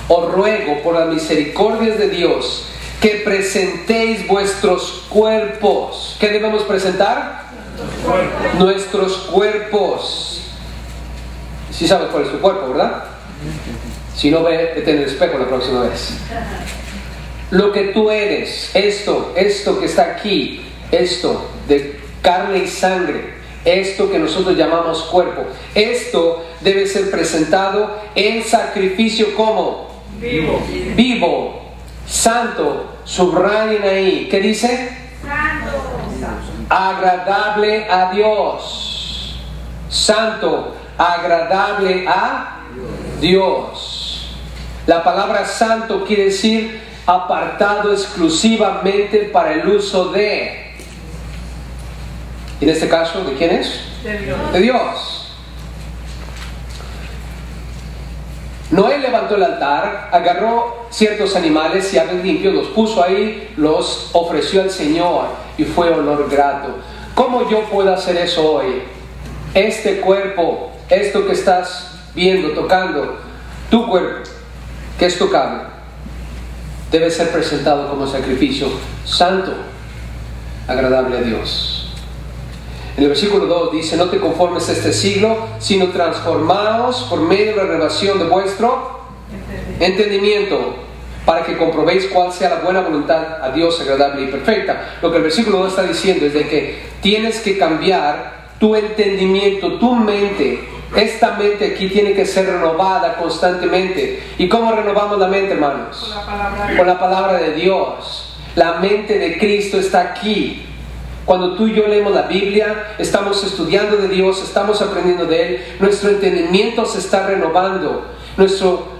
os ruego por las misericordias de Dios que presentéis vuestros cuerpos. ¿Qué debemos presentar? Nuestros cuerpos. Sí sabes cuál es tu cuerpo, ¿verdad? Si no, vete en el espejo la próxima vez. Lo que tú eres, esto que está aquí, esto de carne y sangre, esto que nosotros llamamos cuerpo, esto debe ser presentado en sacrificio como vivo, santo. Subrayen ahí, ¿qué dice?
Santo.
Agradable a Dios. Santo, agradable a Dios. La palabra santo quiere decir apartado exclusivamente para el uso de. En este caso, ¿de quién es?
De Dios.
De Dios. Noé levantó el altar, agarró ciertos animales y aves limpios, los puso ahí, los ofreció al Señor y fue olor grato. ¿Cómo yo puedo hacer eso hoy? Este cuerpo, esto que estás viendo, tocando, tu cuerpo, que es tocado, debe ser presentado como sacrificio santo, agradable a Dios. En el versículo 2 dice: no te conformes a este siglo, sino transformaos por medio de la renovación de vuestro entendimiento, para que comprobéis cuál sea la buena voluntad a Dios agradable y perfecta. Lo que el versículo 2 está diciendo es de que tienes que cambiar tu entendimiento, tu mente. Esta mente aquí tiene que ser renovada constantemente. ¿Y cómo renovamos la mente, hermanos? Con la palabra de Dios. La mente de Cristo está aquí. Cuando tú y yo leemos la Biblia, estamos estudiando de Dios, estamos aprendiendo de Él, nuestro entendimiento se está renovando,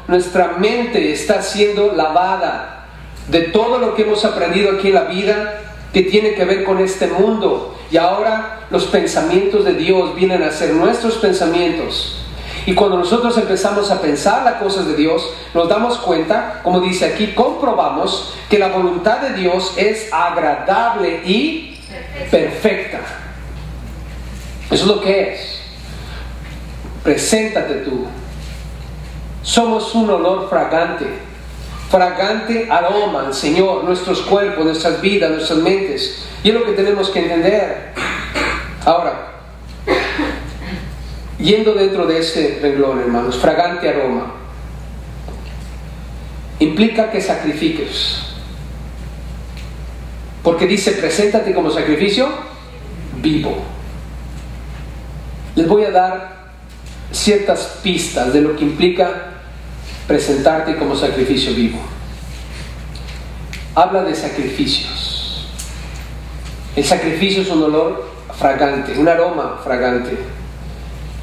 nuestra mente está siendo lavada de todo lo que hemos aprendido aquí en la vida, que tiene que ver con este mundo. Y ahora los pensamientos de Dios vienen a ser nuestros pensamientos. Y cuando nosotros empezamos a pensar las cosas de Dios, nos damos cuenta, como dice aquí, comprobamos que la voluntad de Dios es agradable y perfecta. Eso es lo que es. Preséntate tú. Somos un olor fragante aroma al Señor, nuestros cuerpos, nuestras vidas, nuestras mentes. Y es lo que tenemos que entender. Ahora, yendo dentro de este renglón, hermanos, fragante aroma implica que sacrifiques. Porque dice: preséntate como sacrificio vivo. Les voy a dar ciertas pistas de lo que implica presentarte como sacrificio vivo. Habla de sacrificios. El sacrificio es un olor fragante, un aroma fragante.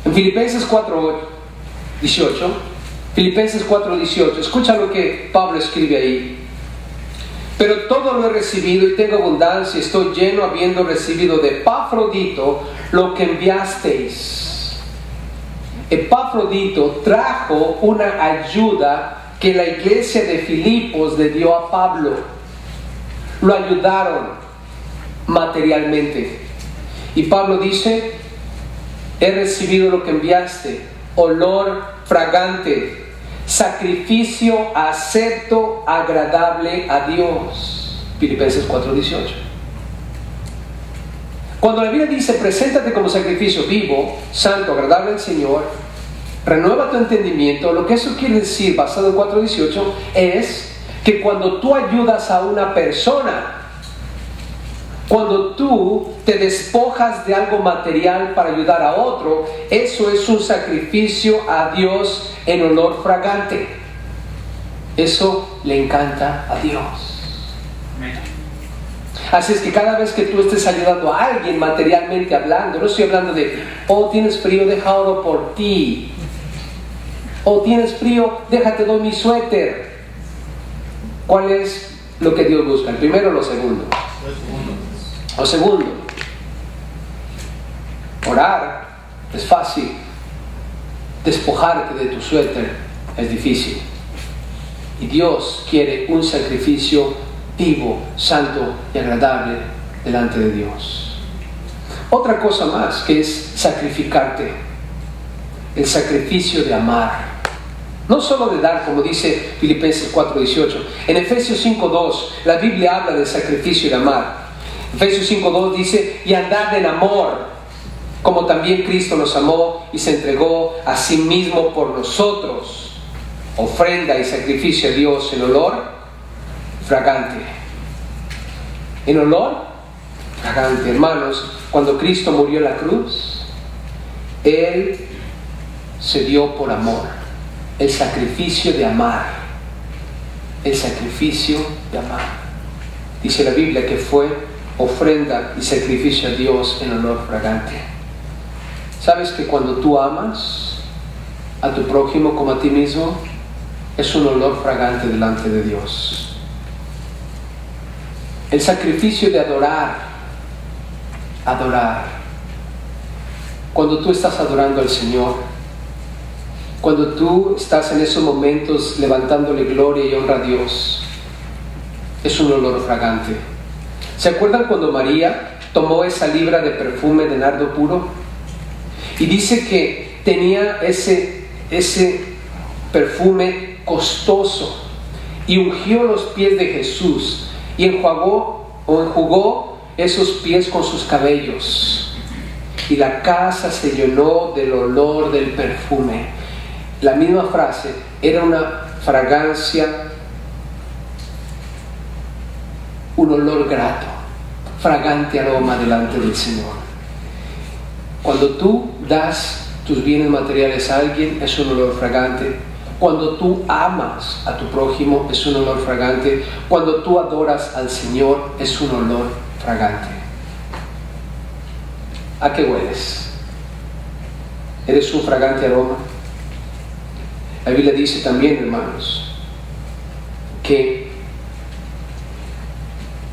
En Filipenses 4:18, escucha lo que Pablo escribe ahí. Pero todo lo he recibido y tengo abundancia, estoy lleno habiendo recibido de Epafrodito lo que enviasteis. Epafrodito trajo una ayuda que la iglesia de Filipos le dio a Pablo. Lo ayudaron materialmente. Y Pablo dice: he recibido lo que enviaste, olor fragante, sacrificio acepto, agradable a Dios. Filipenses 4:18. Cuando la Biblia dice: preséntate como sacrificio vivo, santo, agradable al Señor, renueva tu entendimiento, lo que eso quiere decir, basado en 4:18, es que cuando tú ayudas a una persona, cuando tú te despojas de algo material para ayudar a otro, eso es un sacrificio a Dios en olor fragante. Eso le encanta a Dios. Así es que cada vez que tú estés ayudando a alguien materialmente hablando, no estoy hablando de: oh, tienes frío, deja oro por ti. Oh, tienes frío, déjate doy mi suéter. ¿Cuál es lo que Dios busca? ¿El primero o lo segundo? Lo segundo. Orar es fácil. Despojarte de tu suéter es difícil. Y Dios quiere un sacrificio vivo, santo y agradable delante de Dios. Otra cosa más que es sacrificarte. El sacrificio de amar. No solo de dar, como dice Filipenses 4:18. En Efesios 5:2 la Biblia habla del sacrificio de amar. Efesios 5:2 dice: y andad en amor, como también Cristo nos amó y se entregó a sí mismo por nosotros. ofrenda y sacrificio a Dios en olor fragante. En olor fragante. Hermanos, cuando Cristo murió en la cruz, Él se dio por amor. El sacrificio de amar. El sacrificio de amar. Dice la Biblia que fue ofrenda y sacrificio a Dios en olor fragante. ¿Sabes que cuando tú amas a tu prójimo como a ti mismo, es un olor fragante delante de Dios? El sacrificio de adorar. Cuando tú estás adorando al Señor, cuando tú estás en esos momentos levantándole gloria y honra a Dios, es un olor fragante. ¿Se acuerdan cuando María tomó esa libra de perfume de nardo puro? Y dice que tenía ese perfume costoso y ungió los pies de Jesús y enjugó esos pies con sus cabellos, y la casa se llenó del olor del perfume. La misma frase era una fragancia, un olor grato, fragante aroma delante del Señor. Cuando tú das tus bienes materiales a alguien, es un olor fragante. Cuando tú amas a tu prójimo, es un olor fragante. Cuando tú adoras al Señor, es un olor fragante. ¿A qué hueles? ¿Eres un fragante aroma? La Biblia dice también, hermanos, que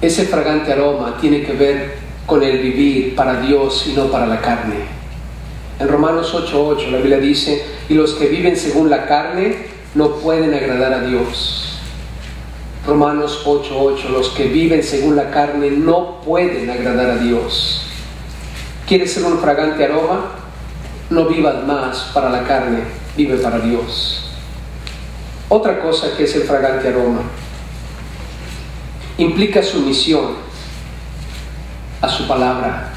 ese fragante aroma tiene que ver con el vivir para Dios y no para la carne. En Romanos 8:8 la Biblia dice: y los que viven según la carne no pueden agradar a Dios. Romanos 8:8, los que viven según la carne no pueden agradar a Dios. ¿Quieres ser un fragante aroma? No vivas más para la carne, vive para Dios. Otra cosa que es el fragante aroma, implica sumisión a su palabra.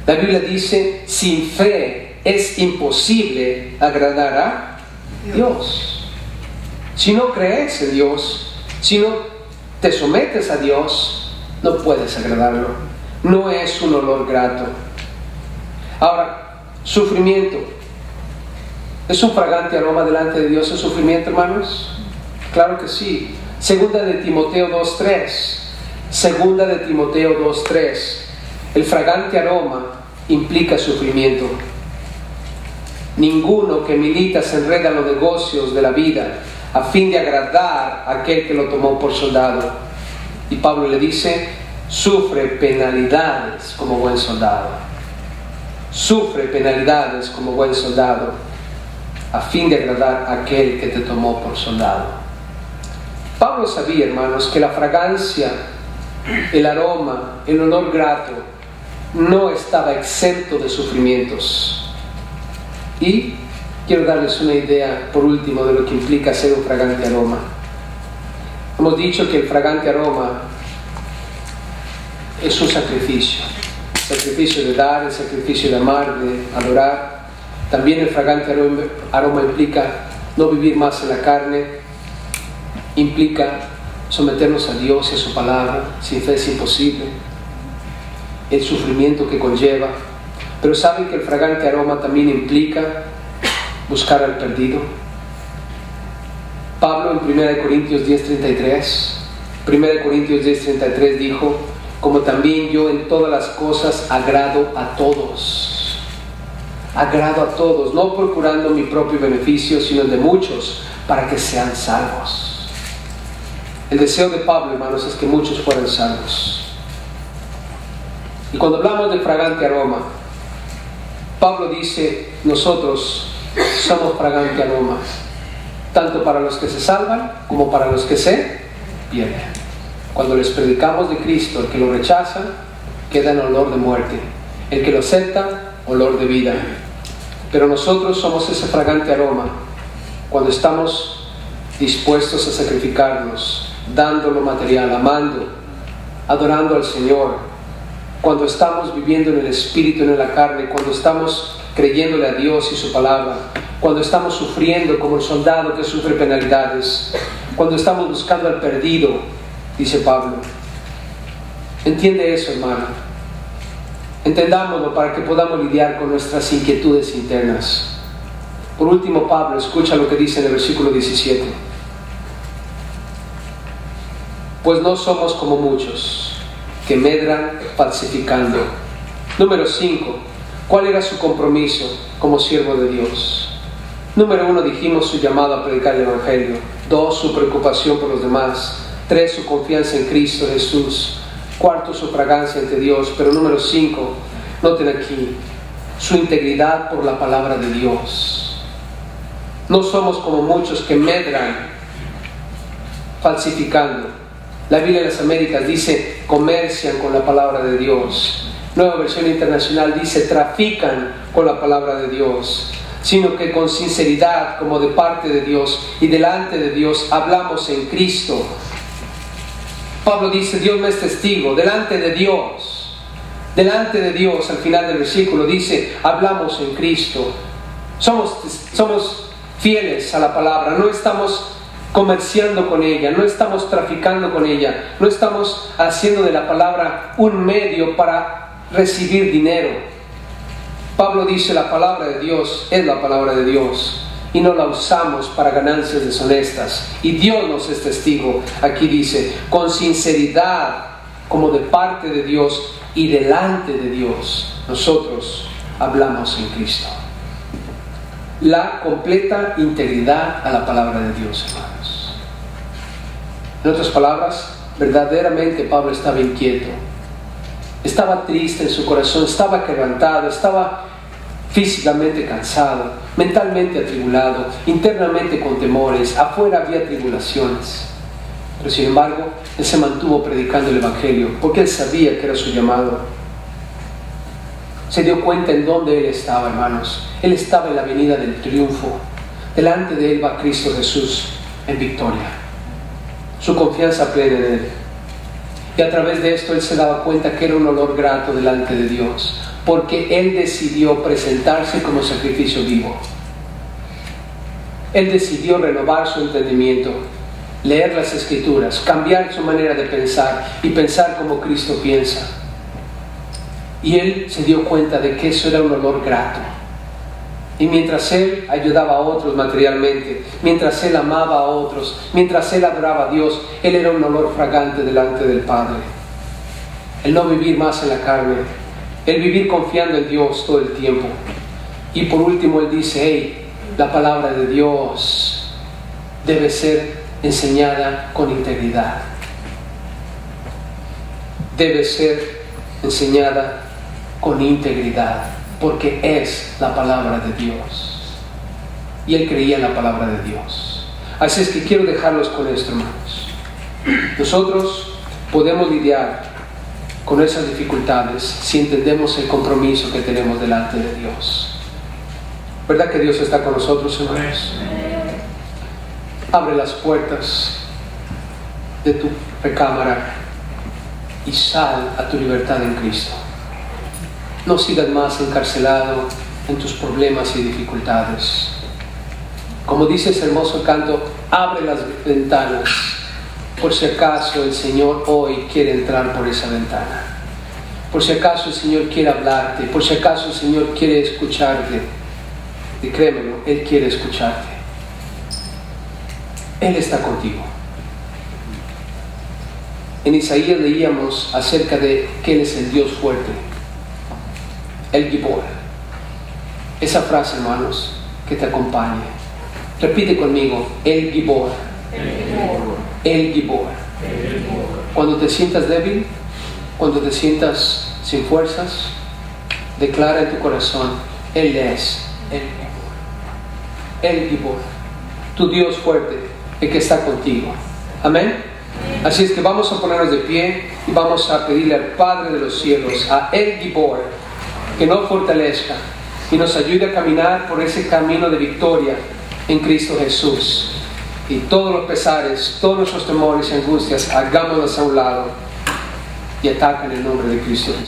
La Biblia dice: sin fe es imposible agradar a Dios. Si no crees en Dios, si no te sometes a Dios, no puedes agradarlo. No es un olor grato. Ahora, sufrimiento. ¿Es un fragante aroma delante de Dios el sufrimiento, hermanos? Claro que sí. Segunda de Timoteo 2:3. El fragante aroma implica sufrimiento. Ninguno que milita se enreda en los negocios de la vida a fin de agradar a aquel que lo tomó por soldado. Y Pablo le dice: sufre penalidades como buen soldado. Sufre penalidades como buen soldado a fin de agradar a aquel que te tomó por soldado. Pablo sabía, hermanos, que la fragancia, el aroma, el olor grato no estaba exento de sufrimientos. Y quiero darles una idea, por último, de lo que implica ser un fragante aroma. Hemos dicho que el fragante aroma es un sacrificio. El sacrificio de dar, el sacrificio de amar, de adorar. También el fragante aroma implica no vivir más en la carne. Implica someternos a Dios y a su palabra. Sin fe es imposible. El sufrimiento que conlleva. Pero ¿saben que el fragante aroma también implica buscar al perdido? Pablo en 1 Corintios 10:33 dijo: como también yo en todas las cosas agrado a todos. Agrado a todos, no procurando mi propio beneficio, sino el de muchos, para que sean salvos. El deseo de Pablo, hermanos, es que muchos fueran salvos. Y cuando hablamos de fragante aroma, Pablo dice: nosotros somos fragante aroma, tanto para los que se salvan como para los que se pierden. Cuando les predicamos de Cristo, el que lo rechaza queda en olor de muerte, el que lo acepta, olor de vida. Pero nosotros somos ese fragante aroma cuando estamos dispuestos a sacrificarnos, dando lo material, amando, adorando al Señor, cuando estamos viviendo en el Espíritu y no en la carne, cuando estamos creyéndole a Dios y su palabra, cuando estamos sufriendo como el soldado que sufre penalidades, cuando estamos buscando al perdido, dice Pablo. Entiende eso, hermano. Entendámoslo para que podamos lidiar con nuestras inquietudes internas. Por último, Pablo, escucha lo que dice en el versículo 17. Pues no somos como muchos que medran falsificando. Número 5. ¿Cuál era su compromiso como siervo de Dios? Número 1, dijimos su llamado a predicar el Evangelio. 2, su preocupación por los demás. 3, su confianza en Cristo Jesús. 4, su fragancia ante Dios. Pero número 5, noten aquí, su integridad por la palabra de Dios. No somos como muchos que medran falsificando. La Biblia de las Américas dice comercian con la palabra de Dios. Nueva Versión Internacional dice trafican con la palabra de Dios, sino que con sinceridad, como de parte de Dios y delante de Dios, hablamos en Cristo. Pablo dice, Dios me es testigo, delante de Dios, al final del versículo dice, hablamos en Cristo. Somos fieles a la palabra, no estamos comerciando con ella, no estamos traficando con ella, no estamos haciendo de la palabra un medio para recibir dinero. Pablo dice, la palabra de Dios es la palabra de Dios y no la usamos para ganancias deshonestas, y Dios nos es testigo. Aquí dice, con sinceridad, como de parte de Dios y delante de Dios, nosotros hablamos en Cristo. La completa integridad a la palabra de Dios, hermanos. En otras palabras, verdaderamente Pablo estaba inquieto, estaba triste en su corazón, estaba quebrantado, estaba físicamente cansado, mentalmente atribulado, internamente con temores, afuera había tribulaciones. Pero sin embargo, él se mantuvo predicando el Evangelio, porque él sabía que era su llamado. Se dio cuenta en dónde él estaba, hermanos. Él estaba en la avenida del triunfo. Delante de él va Cristo Jesús en victoria. Su confianza plena en él. Y a través de esto él se daba cuenta que era un olor grato delante de Dios, porque él decidió presentarse como sacrificio vivo. Él decidió renovar su entendimiento, leer las Escrituras, cambiar su manera de pensar y pensar como Cristo piensa. Y él se dio cuenta de que eso era un olor grato. Y mientras él ayudaba a otros materialmente, mientras él amaba a otros, mientras él adoraba a Dios, él era un olor fragante delante del Padre. El no vivir más en la carne, el vivir confiando en Dios todo el tiempo. Y por último él dice, hey, la palabra de Dios debe ser enseñada con integridad. Debe ser enseñada con integridad, porque es la palabra de Dios. Y él creía en la palabra de Dios. Así es que quiero dejarlos con esto, hermanos. Nosotros podemos lidiar con esas dificultades si entendemos el compromiso que tenemos delante de Dios. ¿Verdad que Dios está con nosotros, hermanos? Abre las puertas de tu recámara y sal a tu libertad en Cristo. No sigas más encarcelado en tus problemas y dificultades. Como dice ese hermoso canto, abre las ventanas, por si acaso el Señor hoy quiere entrar por esa ventana. Por si acaso el Señor quiere hablarte, por si acaso el Señor quiere escucharte. Y créemelo, Él quiere escucharte. Él está contigo. En Isaías leíamos acerca de que Él es el Dios fuerte, el Gibor. Esa frase, hermanos, que te acompañe. Repite conmigo, el Gibor. El Gibor. Cuando te sientas débil, cuando te sientas sin fuerzas, declara en tu corazón, Él es el Gibor. El Gibor, tu Dios fuerte, el que está contigo. Amén. Así es que vamos a ponernos de pie y vamos a pedirle al Padre de los cielos, a El Gibor, que nos fortalezca y nos ayude a caminar por ese camino de victoria en Cristo Jesús. Y todos los pesares, todos nuestros temores y angustias, hagámoslos a un lado y ataca en el nombre de Cristo Jesús.